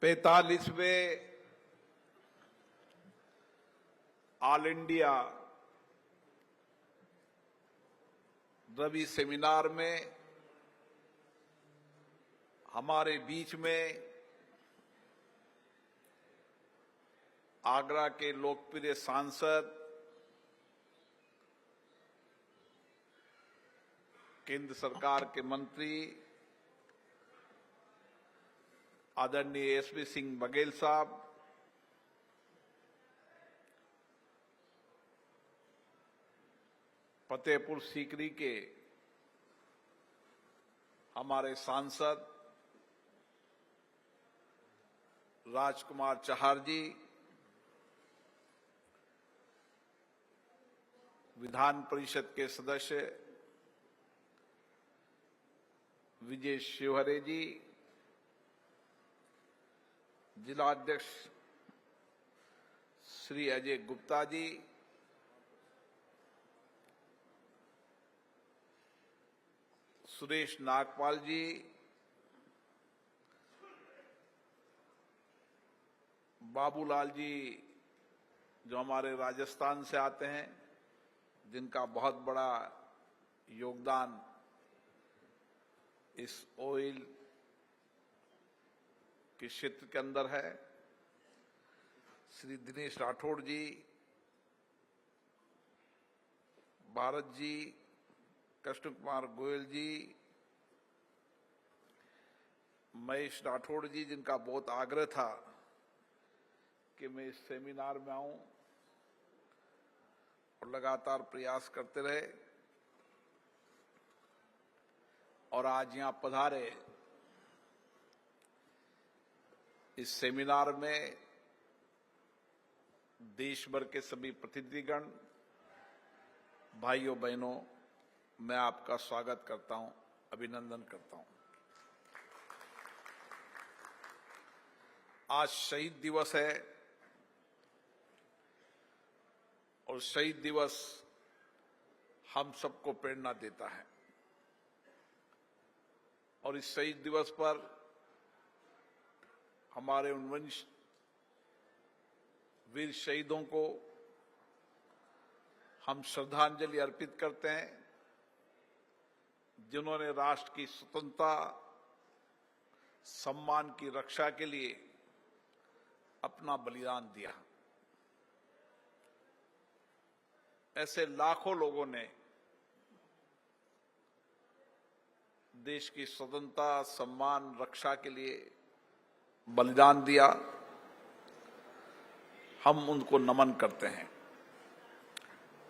45वें all India Ravi seminar में हमारे बीच में आगरा के लोकप्रिय सांसद, केंद्र सरकार के मंत्री आदरणीय एसपी सिंह बघेल साहब, फतेहपुर सीकरी के हमारे सांसद राजकुमार चहार जी, विधान परिषद के सदस्य विजय शिवहरे जी, जिलाध्यक्ष श्री अजय गुप्ता जी, सुरेश नागपाल जी, बाबूलाल जी जो हमारे राजस्थान से आते हैं, जिनका बहुत बड़ा योगदान इस ऑयल के क्षेत्र के अंदर है, श्री दिनेश राठौड़ जी, भारत जी, कृष्ण कुमार गोयल जी, महेश राठौड़ जी, जिनका बहुत आग्रह था कि मैं इस सेमिनार में आऊं और लगातार प्रयास करते रहे और आज यहां पधारे। इस सेमिनार में देश भर के सभी प्रतिनिधिगण, भाइयों बहनों, मैं आपका स्वागत करता हूं, अभिनंदन करता हूं। आज शहीद दिवस है और शहीद दिवस हम सबको प्रेरणा देता है और इस शहीद दिवस पर हमारे उन वीर शहीदों को हम श्रद्धांजलि अर्पित करते हैं जिन्होंने राष्ट्र की स्वतंत्रता, सम्मान की रक्षा के लिए अपना बलिदान दिया। ऐसे लाखों लोगों ने देश की स्वतंत्रता, सम्मान, रक्षा के लिए बलिदान दिया। हम उनको नमन करते हैं।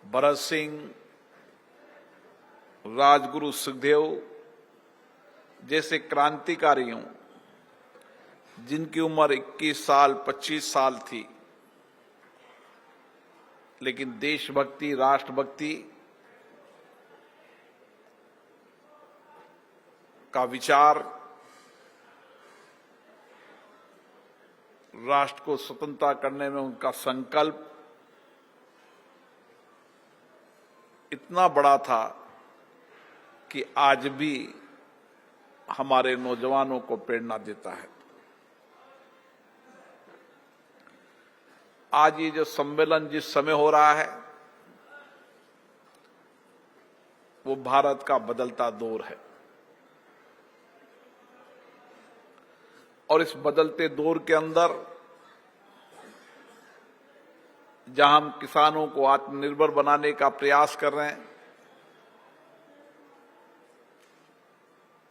भगत सिंह, राजगुरु सुखदेव जैसे क्रांतिकारियों, जिनकी उम्र 21 साल, 25 साल थी, लेकिन देशभक्ति, राष्ट्रभक्ति का विचार, राष्ट्र को स्वतंत्रता करने में उनका संकल्प इतना बड़ा था कि आज भी हमारे नौजवानों को प्रेरणा देता है। आज ये जो सम्मेलन जिस समय हो रहा है, वो भारत का बदलता दौर है और इस बदलते दौर के अंदर जहां हम किसानों को आत्मनिर्भर बनाने का प्रयास कर रहे हैं,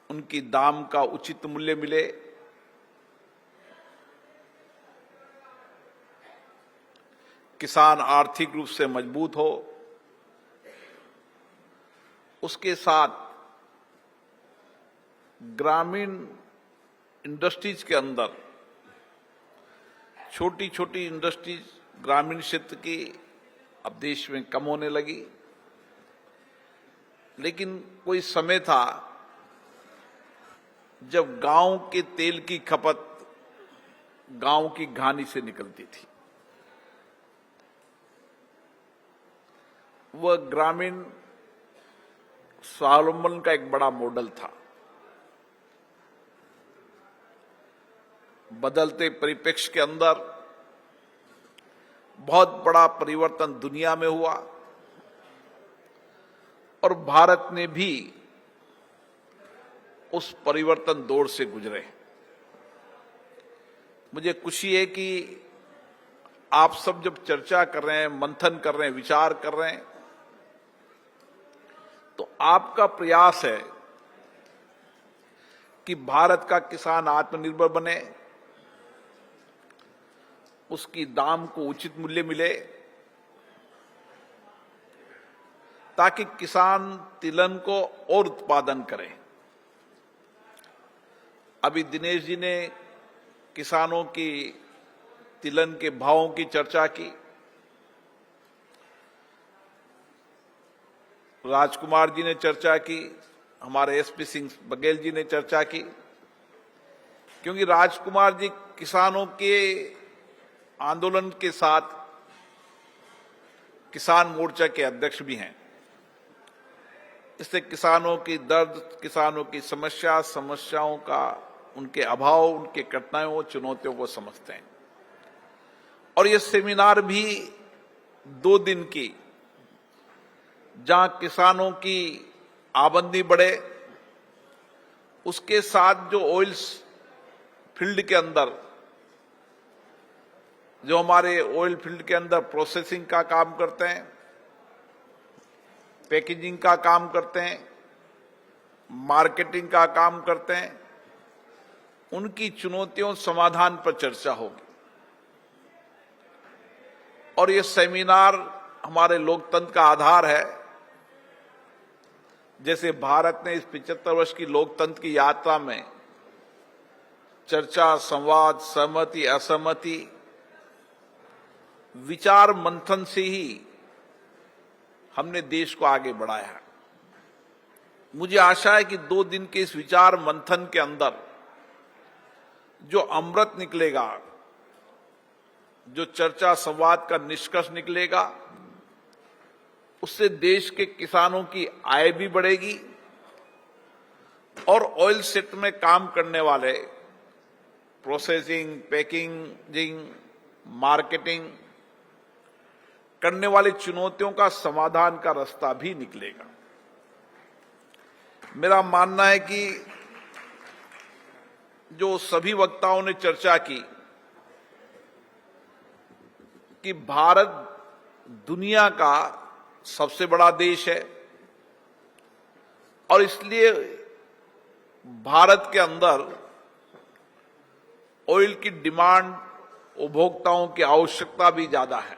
उनकी दाम का उचित मूल्य मिले, किसान आर्थिक रूप से मजबूत हो, उसके साथ ग्रामीण इंडस्ट्रीज के अंदर छोटी छोटी इंडस्ट्रीज ग्रामीण क्षेत्र की अब देश में कम होने लगी, लेकिन कोई समय था जब गांव के तेल की खपत गांव की घानी से निकलती थी। वह ग्रामीण स्वावलंबन का एक बड़ा मॉडल था। बदलते परिप्रेक्ष्य के अंदर बहुत बड़ा परिवर्तन दुनिया में हुआ और भारत ने भी उस परिवर्तन दौर से गुजरे। मुझे खुशी है कि आप सब जब चर्चा कर रहे हैं, मंथन कर रहे हैं, विचार कर रहे हैं, तो आपका प्रयास है कि भारत का किसान आत्मनिर्भर बने, उसकी दाम को उचित मूल्य मिले, ताकि किसान तिलहन को और उत्पादन करे। अभी दिनेश जी ने किसानों की तिलहन के भावों की चर्चा की, राजकुमार जी ने चर्चा की, हमारे एसपी सिंह बघेल जी ने चर्चा की, क्योंकि राजकुमार जी किसानों के आंदोलन के साथ किसान मोर्चा के अध्यक्ष भी हैं। इससे किसानों की दर्द, किसानों की समस्याओं का, उनके अभाव, उनके कठिनाइयों, चुनौतियों को समझते हैं। और ये सेमिनार भी 2 दिन की, जहां किसानों की आमदनी बढ़े, उसके साथ जो ऑयल्स फील्ड के अंदर, जो हमारे ऑयल फील्ड के अंदर प्रोसेसिंग का काम करते हैं, पैकेजिंग का काम करते हैं, मार्केटिंग का काम करते हैं, उनकी चुनौतियों समाधान पर चर्चा होगी। और ये सेमिनार हमारे लोकतंत्र का आधार है। जैसे भारत ने इस 75 वर्ष की लोकतंत्र की यात्रा में चर्चा, संवाद, सहमति, असहमति, विचार मंथन से ही हमने देश को आगे बढ़ाया है। मुझे आशा है कि 2 दिन के इस विचार मंथन के अंदर जो अमृत निकलेगा, जो चर्चा संवाद का निष्कर्ष निकलेगा, उससे देश के किसानों की आय भी बढ़ेगी और ऑयल सेक्टर में काम करने वाले प्रोसेसिंग, पैकेजिंग, मार्केटिंग करने वाली चुनौतियों का समाधान का रास्ता भी निकलेगा। मेरा मानना है कि जो सभी वक्ताओं ने चर्चा की कि भारत दुनिया का सबसे बड़ा देश है और इसलिए भारत के अंदर ऑयल की डिमांड, उपभोक्ताओं की आवश्यकता भी ज्यादा है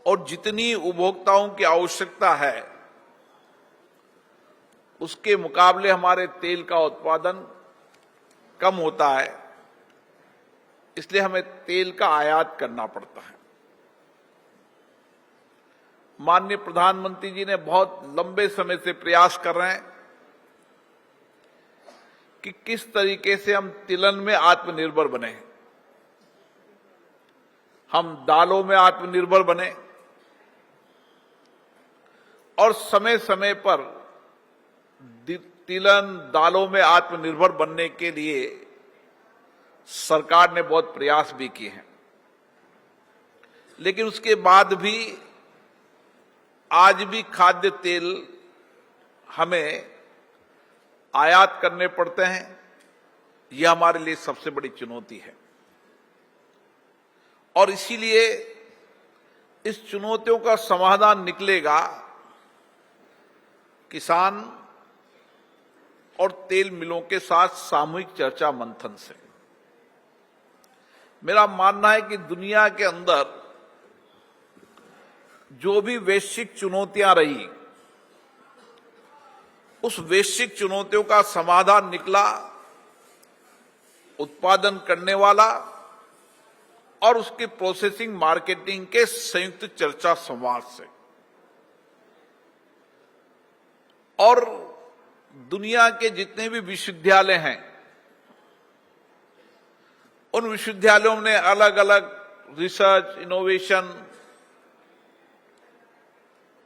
और जितनी उपभोक्ताओं की आवश्यकता है उसके मुकाबले हमारे तेल का उत्पादन कम होता है, इसलिए हमें तेल का आयात करना पड़ता है। माननीय प्रधानमंत्री जी ने बहुत लंबे समय से प्रयास कर रहे हैं कि किस तरीके से हम तिलहन में आत्मनिर्भर बने, हम दालों में आत्मनिर्भर बने और समय समय पर तिलहन, दालों में आत्मनिर्भर बनने के लिए सरकार ने बहुत प्रयास भी किए हैं। लेकिन उसके बाद भी आज भी खाद्य तेल हमें आयात करने पड़ते हैं। यह हमारे लिए सबसे बड़ी चुनौती है और इसीलिए इस चुनौतियों का समाधान निकलेगा किसान और तेल मिलों के साथ सामूहिक चर्चा मंथन से। मेरा मानना है कि दुनिया के अंदर जो भी वैश्विक चुनौतियां रही, उस वैश्विक चुनौतियों का समाधान निकला उत्पादन करने वाला और उसकी प्रोसेसिंग, मार्केटिंग के संयुक्त चर्चा संवाद से। और दुनिया के जितने भी विश्वविद्यालय हैं, उन विश्वविद्यालयों ने अलग अलग रिसर्च, इनोवेशन,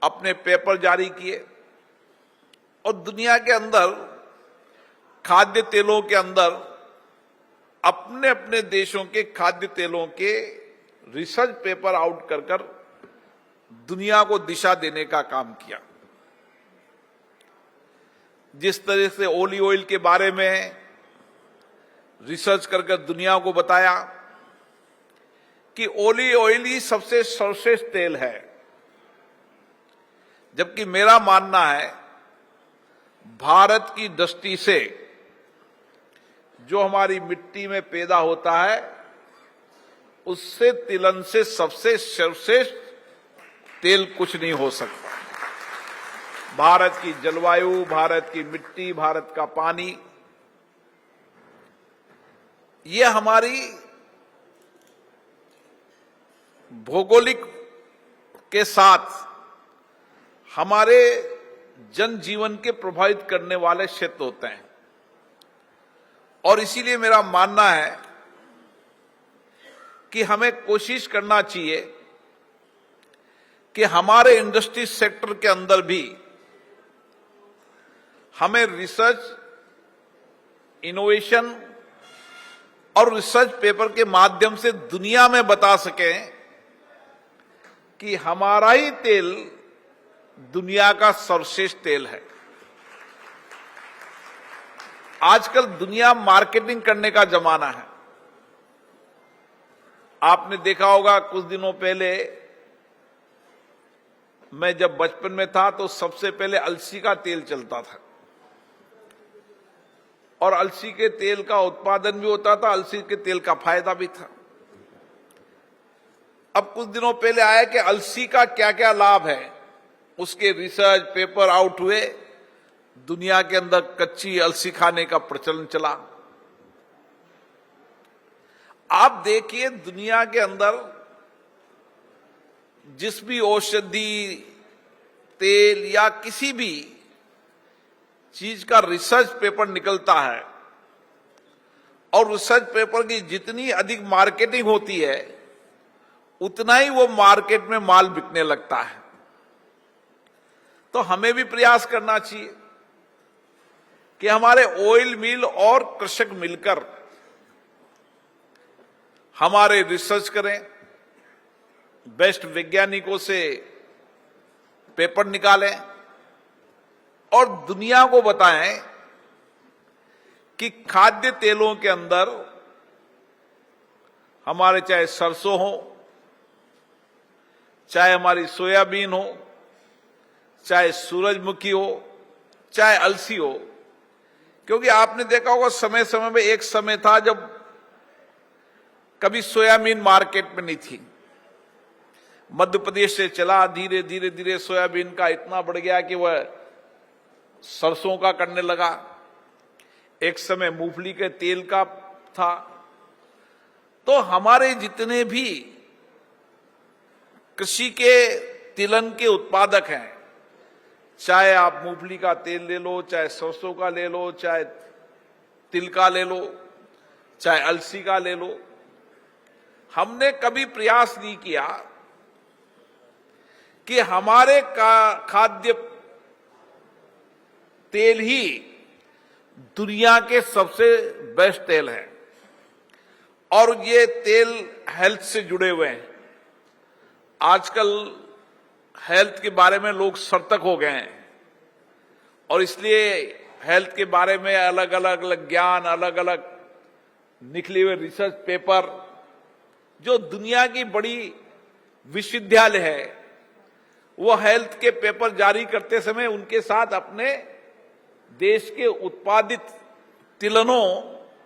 अपने पेपर जारी किए और दुनिया के अंदर खाद्य तेलों के अंदर अपने अपने देशों के खाद्य तेलों के रिसर्च पेपर आउट कर कर दुनिया को दिशा देने का काम किया। जिस तरह से ओलिव ऑयल के बारे में रिसर्च कर कर दुनिया को बताया कि ओलिव ऑयल ही सबसे सर्वश्रेष्ठ तेल है, जबकि मेरा मानना है भारत की दृष्टि से जो हमारी मिट्टी में पैदा होता है उससे तिलन से सबसे सर्वश्रेष्ठ तेल कुछ नहीं हो सकता। भारत की जलवायु, भारत की मिट्टी, भारत का पानी, ये हमारी भौगोलिक के साथ हमारे जनजीवन के प्रभावित करने वाले क्षेत्र होते हैं। और इसीलिए मेरा मानना है कि हमें कोशिश करना चाहिए कि हमारे इंडस्ट्री सेक्टर के अंदर भी हमें रिसर्च, इनोवेशन और रिसर्च पेपर के माध्यम से दुनिया में बता सकें कि हमारा ही तेल दुनिया का सर्वश्रेष्ठ तेल है। आजकल दुनिया मार्केटिंग करने का जमाना है। आपने देखा होगा कुछ दिनों पहले, मैं जब बचपन में था तो सबसे पहले अलसी का तेल चलता था और अलसी के तेल का उत्पादन भी होता था, अलसी के तेल का फायदा भी था। अब कुछ दिनों पहले आया कि अलसी का क्या क्या लाभ है, उसके रिसर्च पेपर आउट हुए, दुनिया के अंदर कच्ची अलसी खाने का प्रचलन चला। आप देखिए दुनिया के अंदर जिस भी औषधि, तेल या किसी भी चीज का रिसर्च पेपर निकलता है और रिसर्च पेपर की जितनी अधिक मार्केटिंग होती है उतना ही वो मार्केट में माल बिकने लगता है। तो हमें भी प्रयास करना चाहिए कि हमारे ऑयल मिल और कृषक मिलकर हमारे रिसर्च करें, बेस्ट वैज्ञानिकों से पेपर निकालें और दुनिया को बताएं कि खाद्य तेलों के अंदर हमारे चाहे सरसों हो, चाहे हमारी सोयाबीन हो, चाहे सूरजमुखी हो, चाहे अलसी हो, क्योंकि आपने देखा होगा समय समय में एक समय था जब कभी सोयाबीन मार्केट में नहीं थी। मध्य प्रदेश से चला, धीरे धीरे धीरे सोयाबीन का इतना बढ़ गया कि वह सरसों का करने लगा। एक समय मूंगफली के तेल का था। तो हमारे जितने भी कृषि के तिलन के उत्पादक हैं, चाहे आप मूंगफली का तेल ले लो, चाहे सरसों का ले लो, चाहे तिल का ले लो, चाहे अलसी का ले लो, हमने कभी प्रयास नहीं किया कि हमारे खाद्य तेल ही दुनिया के सबसे बेस्ट तेल है और ये तेल हेल्थ से जुड़े हुए हैं। आजकल हेल्थ के बारे में लोग सतर्क हो गए हैं और इसलिए हेल्थ के बारे में अलग अलग ज्ञान, अलग अलग निकले हुए रिसर्च पेपर, जो दुनिया की बड़ी विश्वविद्यालय है वो हेल्थ के पेपर जारी करते समय उनके साथ अपने देश के उत्पादित तिलनों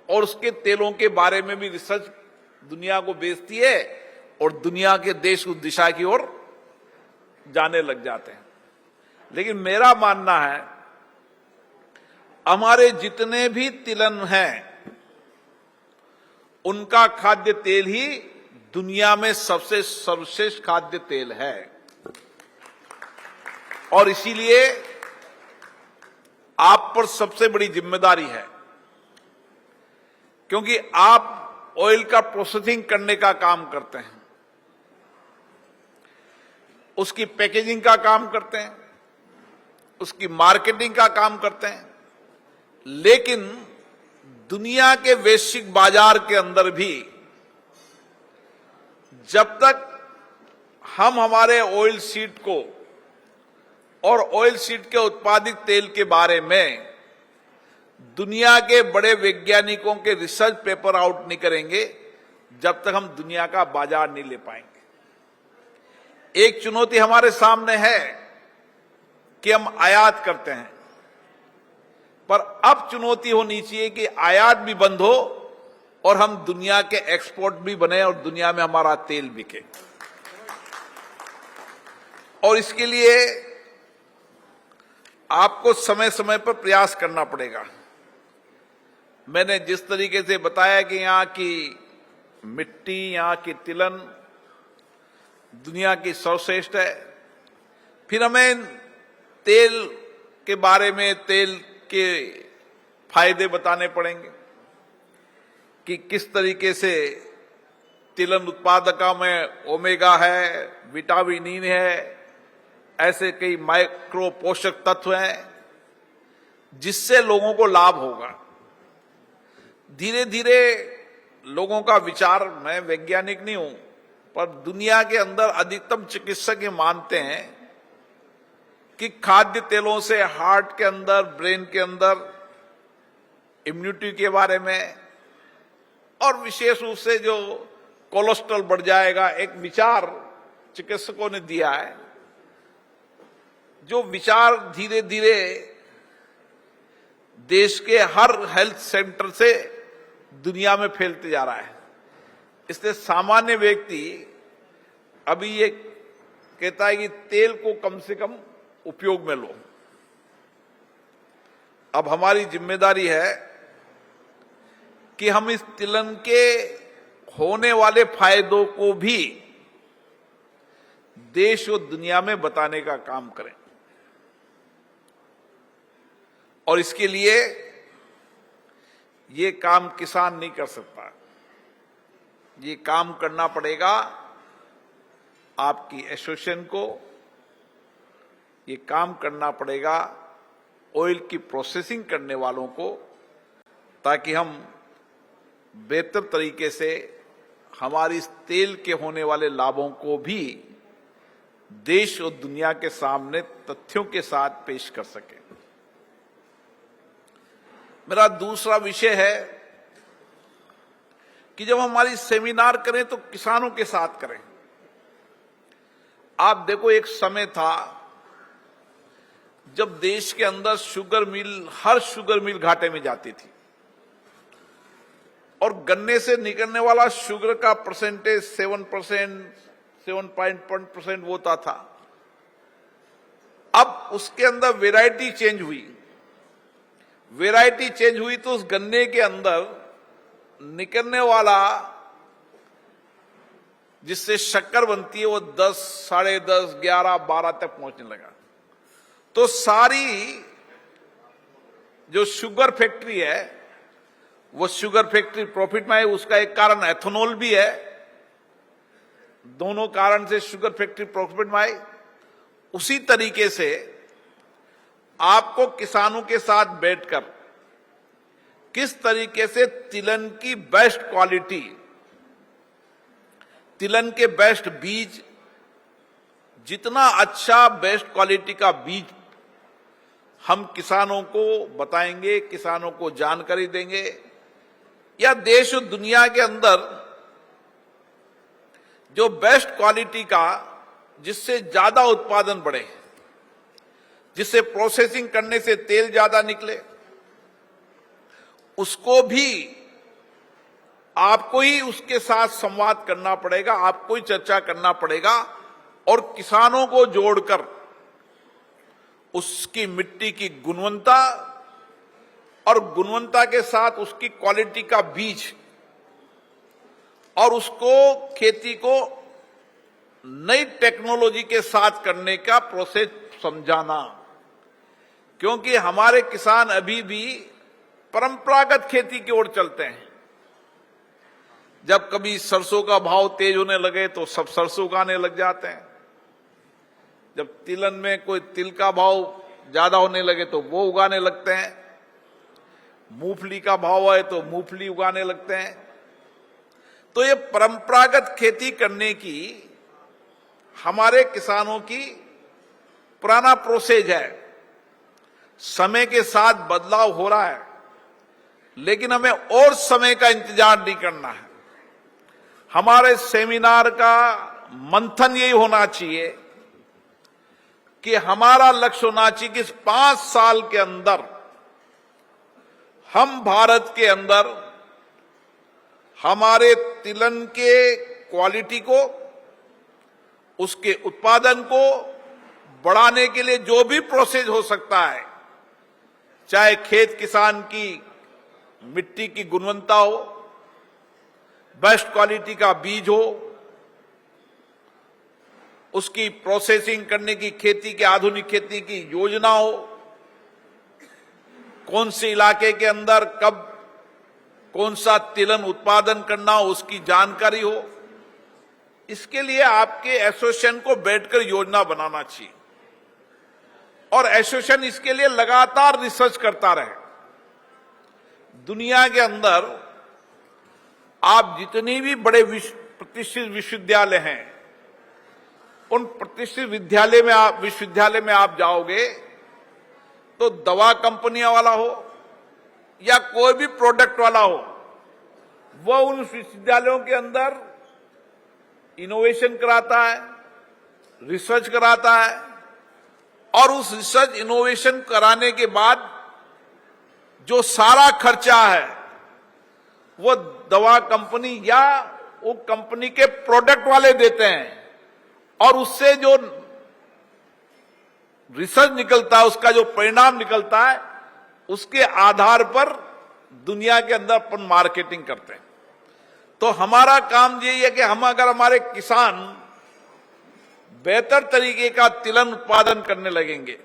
और उसके तेलों के बारे में भी रिसर्च दुनिया को बेचती है और दुनिया के देश उस दिशा की ओर जाने लग जाते हैं। लेकिन मेरा मानना है हमारे जितने भी तिलन हैं उनका खाद्य तेल ही दुनिया में सबसे सर्वश्रेष्ठ खाद्य तेल है और इसीलिए आप पर सबसे बड़ी जिम्मेदारी है, क्योंकि आप ऑयल का प्रोसेसिंग करने का काम करते हैं, उसकी पैकेजिंग का काम करते हैं, उसकी मार्केटिंग का काम करते हैं, लेकिन दुनिया के वैश्विक बाजार के अंदर भी जब तक हम हमारे ऑयल सीड को और ऑयल सीड के उत्पादित तेल के बारे में दुनिया के बड़े वैज्ञानिकों के रिसर्च पेपर आउट नहीं करेंगे, जब तक हम दुनिया का बाजार नहीं ले पाएंगे। एक चुनौती हमारे सामने है कि हम आयात करते हैं, पर अब चुनौती होनी चाहिए कि आयात भी बंद हो और हम दुनिया के एक्सपोर्ट भी बने और दुनिया में हमारा तेल बिके। और इसके लिए आपको समय समय पर प्रयास करना पड़ेगा। मैंने जिस तरीके से बताया कि यहां की मिट्टी, यहां की तिलन दुनिया की सर्वश्रेष्ठ है, फिर हमें तेल के बारे में, तेल के फायदे बताने पड़ेंगे कि किस तरीके से तिलन उत्पादकों में ओमेगा है, विटामिन ई है, ऐसे कई माइक्रो पोषक तत्व हैं जिससे लोगों को लाभ होगा। धीरे धीरे लोगों का विचार, मैं वैज्ञानिक नहीं हूं, पर दुनिया के अंदर अधिकतम चिकित्सक ये मानते हैं कि खाद्य तेलों से हार्ट के अंदर, ब्रेन के अंदर इम्यूनिटी के बारे में और विशेष रूप से जो कोलेस्ट्रॉल बढ़ जाएगा, एक विचार चिकित्सकों ने दिया है, जो विचार धीरे धीरे देश के हर हेल्थ सेंटर से दुनिया में फैलते जा रहा है। इसलिए सामान्य व्यक्ति अभी ये कहता है कि तेल को कम से कम उपयोग में लो। अब हमारी जिम्मेदारी है कि हम इस तिलन के होने वाले फायदों को भी देश और दुनिया में बताने का काम करें। और इसके लिए ये काम किसान नहीं कर सकता, ये काम करना पड़ेगा आपकी एसोसिएशन को, ये काम करना पड़ेगा ऑयल की प्रोसेसिंग करने वालों को, ताकि हम बेहतर तरीके से हमारी इस तेल के होने वाले लाभों को भी देश और दुनिया के सामने तथ्यों के साथ पेश कर सकें। मेरा दूसरा विषय है कि जब हमारी सेमिनार करें तो किसानों के साथ करें। आप देखो, एक समय था जब देश के अंदर शुगर मिल, हर शुगर मिल घाटे में जाती थी और गन्ने से निकलने वाला शुगर का परसेंटेज 7%, 7.1% होता था। अब उसके अंदर वैरायटी चेंज हुई, तो उस गन्ने के अंदर निकलने वाला जिससे शक्कर बनती है वो 10, 10.5, 11, 12 तक पहुंचने लगा। तो सारी जो शुगर फैक्ट्री है वो शुगर फैक्ट्री प्रॉफिट में है। उसका एक कारण एथेनॉल भी है, दोनों कारण से शुगर फैक्ट्री प्रॉफिट में आई। उसी तरीके से आपको किसानों के साथ बैठकर किस तरीके से तिलन की बेस्ट क्वालिटी, तिलन के बेस्ट बीज, जितना अच्छा बेस्ट क्वालिटी का बीज हम किसानों को बताएंगे, किसानों को जानकारी देंगे, या देश और दुनिया के अंदर जो बेस्ट क्वालिटी का, जिससे ज्यादा उत्पादन बढ़े, जिससे प्रोसेसिंग करने से तेल ज्यादा निकले, उसको भी आपको ही उसके साथ संवाद करना पड़ेगा, आपको ही चर्चा करना पड़ेगा और किसानों को जोड़कर उसकी मिट्टी की गुणवत्ता और गुणवत्ता के साथ उसकी क्वालिटी का बीज और उसको खेती को नई टेक्नोलॉजी के साथ करने का प्रोसेस समझाना। क्योंकि हमारे किसान अभी भी परंपरागत खेती की ओर चलते हैं। जब कभी सरसों का भाव तेज होने लगे तो सब सरसों उगाने लग जाते हैं, जब तिलन में कोई तिल का भाव ज्यादा होने लगे तो वो उगाने लगते हैं। मूंगफली का भाव है तो मूंगफली उगाने लगते हैं। तो ये परंपरागत खेती करने की हमारे किसानों की पुराना प्रोसेस है। समय के साथ बदलाव हो रहा है, लेकिन हमें और समय का इंतजार नहीं करना है। हमारे सेमिनार का मंथन यही होना चाहिए कि हमारा लक्ष्य होना चाहिए कि इस 5 साल के अंदर हम भारत के अंदर हमारे तिलहन के क्वालिटी को, उसके उत्पादन को बढ़ाने के लिए जो भी प्रोसेस हो सकता है, चाहे खेत किसान की मिट्टी की गुणवत्ता हो, बेस्ट क्वालिटी का बीज हो, उसकी प्रोसेसिंग करने की, खेती के आधुनिक खेती की योजना हो, कौन से इलाके के अंदर कब कौन सा तिलहन उत्पादन करना हो उसकी जानकारी हो। इसके लिए आपके एसोसिएशन को बैठकर योजना बनाना चाहिए और एसोसिएशन इसके लिए लगातार रिसर्च करता रहे। दुनिया के अंदर आप जितनी भी बड़े प्रतिष्ठित विश्वविद्यालय हैं, उन प्रतिष्ठित विश्वविद्यालय में आप जाओगे तो दवा कंपनियां वाला हो या कोई भी प्रोडक्ट वाला हो, वह उन विश्वविद्यालयों के अंदर इनोवेशन कराता है, रिसर्च कराता है, और उस रिसर्च इनोवेशन कराने के बाद जो सारा खर्चा है वो दवा कंपनी या वो कंपनी के प्रोडक्ट वाले देते हैं, और उससे जो रिसर्च निकलता है, उसका जो परिणाम निकलता है, उसके आधार पर दुनिया के अंदर अपन मार्केटिंग करते हैं। तो हमारा काम यही है कि हम अगर हमारे किसान बेहतर तरीके का तिलहन उत्पादन करने लगेंगे,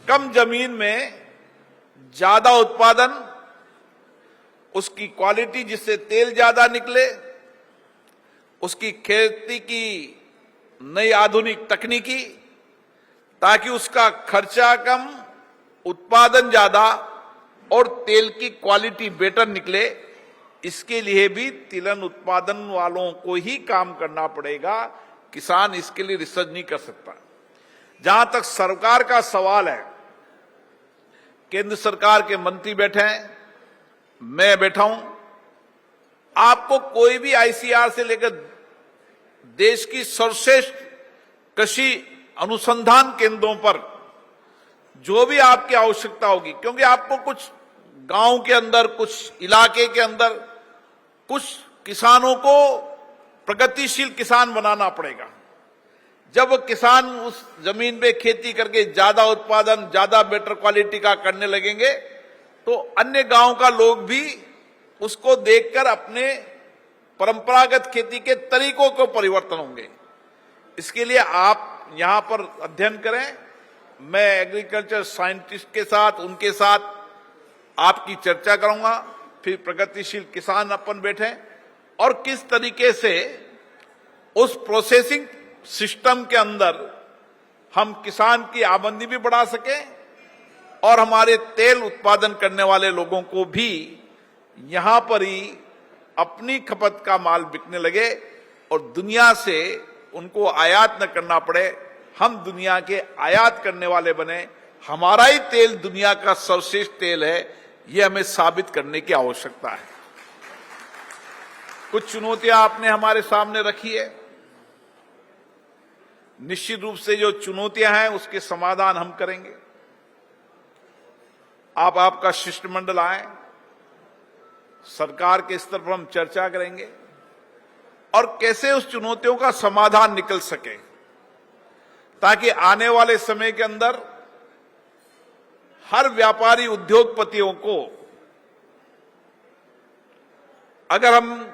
कम जमीन में ज्यादा उत्पादन, उसकी क्वालिटी जिससे तेल ज्यादा निकले, उसकी खेती की नई आधुनिक तकनीकी, ताकि उसका खर्चा कम, उत्पादन ज्यादा और तेल की क्वालिटी बेटर निकले, इसके लिए भी तिलहन उत्पादन वालों को ही काम करना पड़ेगा। किसान इसके लिए रिसर्च नहीं कर सकता। जहां तक सरकार का सवाल है, केंद्र सरकार के मंत्री बैठे हैं, मैं बैठा हूं, आपको कोई भी आईसीआर से लेकर देश की सर्वश्रेष्ठ कृषि अनुसंधान केंद्रों पर जो भी आपकी आवश्यकता होगी, क्योंकि आपको कुछ गांव के अंदर, कुछ इलाके के अंदर कुछ किसानों को प्रगतिशील किसान बनाना पड़ेगा। जब किसान उस जमीन पे खेती करके ज्यादा उत्पादन, ज्यादा बेटर क्वालिटी का करने लगेंगे, तो अन्य गांव का लोग भी उसको देखकर अपने परंपरागत खेती के तरीकों को परिवर्तन होंगे। इसके लिए आप यहां पर अध्ययन करें। मैं एग्रीकल्चर साइंटिस्ट के साथ, उनके साथ आपकी चर्चा करूंगा, फिर प्रगतिशील किसान अपन बैठे और किस तरीके से उस प्रोसेसिंग सिस्टम के अंदर हम किसान की आमदनी भी बढ़ा सकें और हमारे तेल उत्पादन करने वाले लोगों को भी यहां पर ही अपनी खपत का माल बिकने लगे और दुनिया से उनको आयात न करना पड़े, हम दुनिया के आयात करने वाले बने। हमारा ही तेल दुनिया का सर्वश्रेष्ठ तेल है, यह हमें साबित करने की आवश्यकता है। कुछ चुनौतियां आपने हमारे सामने रखी है। निश्चित रूप से जो चुनौतियां हैं उसके समाधान हम करेंगे। आपका शिष्टमंडल आए, सरकार के स्तर पर हम चर्चा करेंगे और कैसे उस चुनौतियों का समाधान निकल सके, ताकि आने वाले समय के अंदर हर व्यापारी उद्योगपतियों को, अगर हम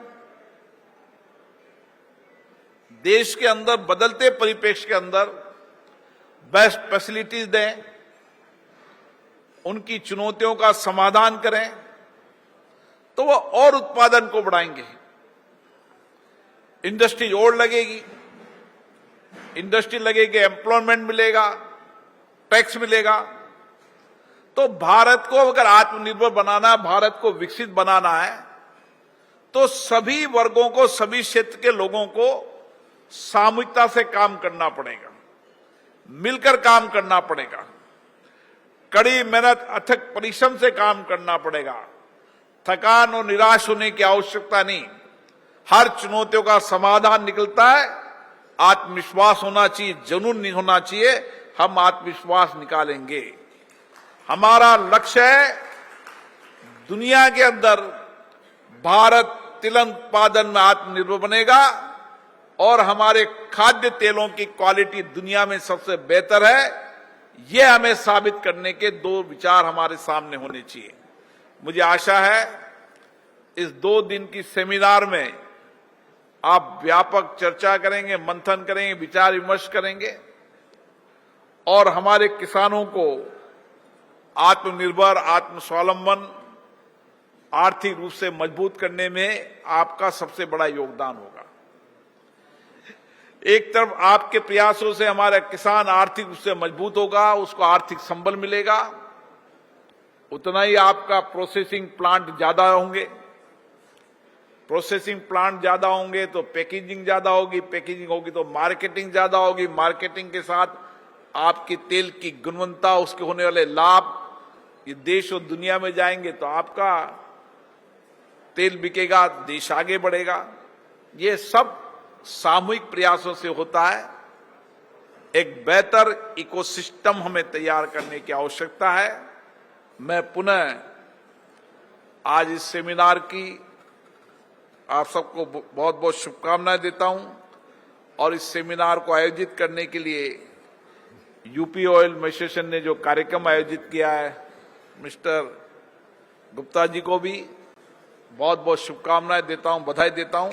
देश के अंदर बदलते परिप्रेक्ष्य के अंदर बेस्ट फैसिलिटीज दें, उनकी चुनौतियों का समाधान करें, तो वो और उत्पादन को बढ़ाएंगे। इंडस्ट्री और लगेगी, इंडस्ट्री लगेगी, एम्प्लॉयमेंट मिलेगा, टैक्स मिलेगा। तो भारत को अगर आत्मनिर्भर बनाना, भारत को विकसित बनाना है, तो सभी वर्गों को, सभी क्षेत्र के लोगों को सामूहिकता से काम करना पड़ेगा, मिलकर काम करना पड़ेगा, कड़ी मेहनत, अथक परिश्रम से काम करना पड़ेगा। थकान और निराश होने की आवश्यकता नहीं। हर चुनौतियों का समाधान निकलता है। आत्मविश्वास होना चाहिए, जुनून नहीं होना चाहिए। हम आत्मविश्वास निकालेंगे। हमारा लक्ष्य है दुनिया के अंदर भारत तिल उत्पादन में आत्मनिर्भर बनेगा और हमारे खाद्य तेलों की क्वालिटी दुनिया में सबसे बेहतर है। यह हमें साबित करने के दो विचार हमारे सामने होने चाहिए। मुझे आशा है इस 2 दिन की सेमिनार में आप व्यापक चर्चा करेंगे, मंथन करेंगे, विचार विमर्श करेंगे और हमारे किसानों को आत्मनिर्भर, आत्मस्वावलंबन, आर्थिक रूप से मजबूत करने में आपका सबसे बड़ा योगदान होगा। एक तरफ आपके प्रयासों से हमारा किसान आर्थिक रूप से मजबूत होगा, उसको आर्थिक संबल मिलेगा, उतना ही आपका प्रोसेसिंग प्लांट ज्यादा होंगे। प्रोसेसिंग प्लांट ज्यादा होंगे तो पैकेजिंग ज्यादा होगी, पैकेजिंग होगी तो मार्केटिंग ज्यादा होगी, मार्केटिंग के साथ आपकी तेल की गुणवत्ता, उसके होने वाले लाभ ये देश और दुनिया में जाएंगे तो आपका तेल बिकेगा, देश आगे बढ़ेगा। ये सब सामूहिक प्रयासों से होता है। एक बेहतर इकोसिस्टम हमें तैयार करने की आवश्यकता है। मैं पुनः आज इस सेमिनार की आप सबको बहुत बहुत शुभकामनाएं देता हूं और इस सेमिनार को आयोजित करने के लिए यूपी ऑयल एसोसिएशन ने जो कार्यक्रम आयोजित किया है, मिस्टर गुप्ता जी को भी बहुत बहुत शुभकामनाएं देता हूं, बधाई देता हूं।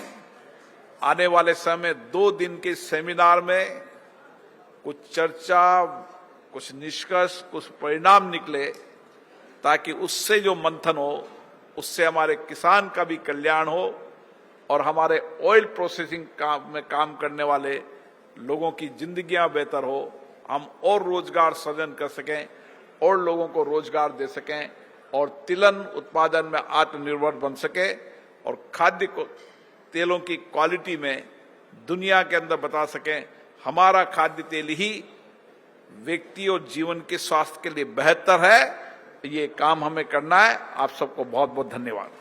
आने वाले समय 2 दिन के सेमिनार में कुछ चर्चा, कुछ निष्कर्ष, कुछ परिणाम निकले ताकि उससे जो मंथन हो उससे हमारे किसान का भी कल्याण हो और हमारे ऑयल प्रोसेसिंग में काम करने वाले लोगों की जिंदगियां बेहतर हो, हम और रोजगार सृजन कर सकें और लोगों को रोजगार दे सकें और तिलहन उत्पादन में आत्मनिर्भर बन सके और खाद्य तेलों की क्वालिटी में दुनिया के अंदर बता सकें हमारा खाद्य तेल ही व्यक्ति और जीवन के स्वास्थ्य के लिए बेहतर है। ये काम हमें करना है। आप सबको बहुत बहुत धन्यवाद।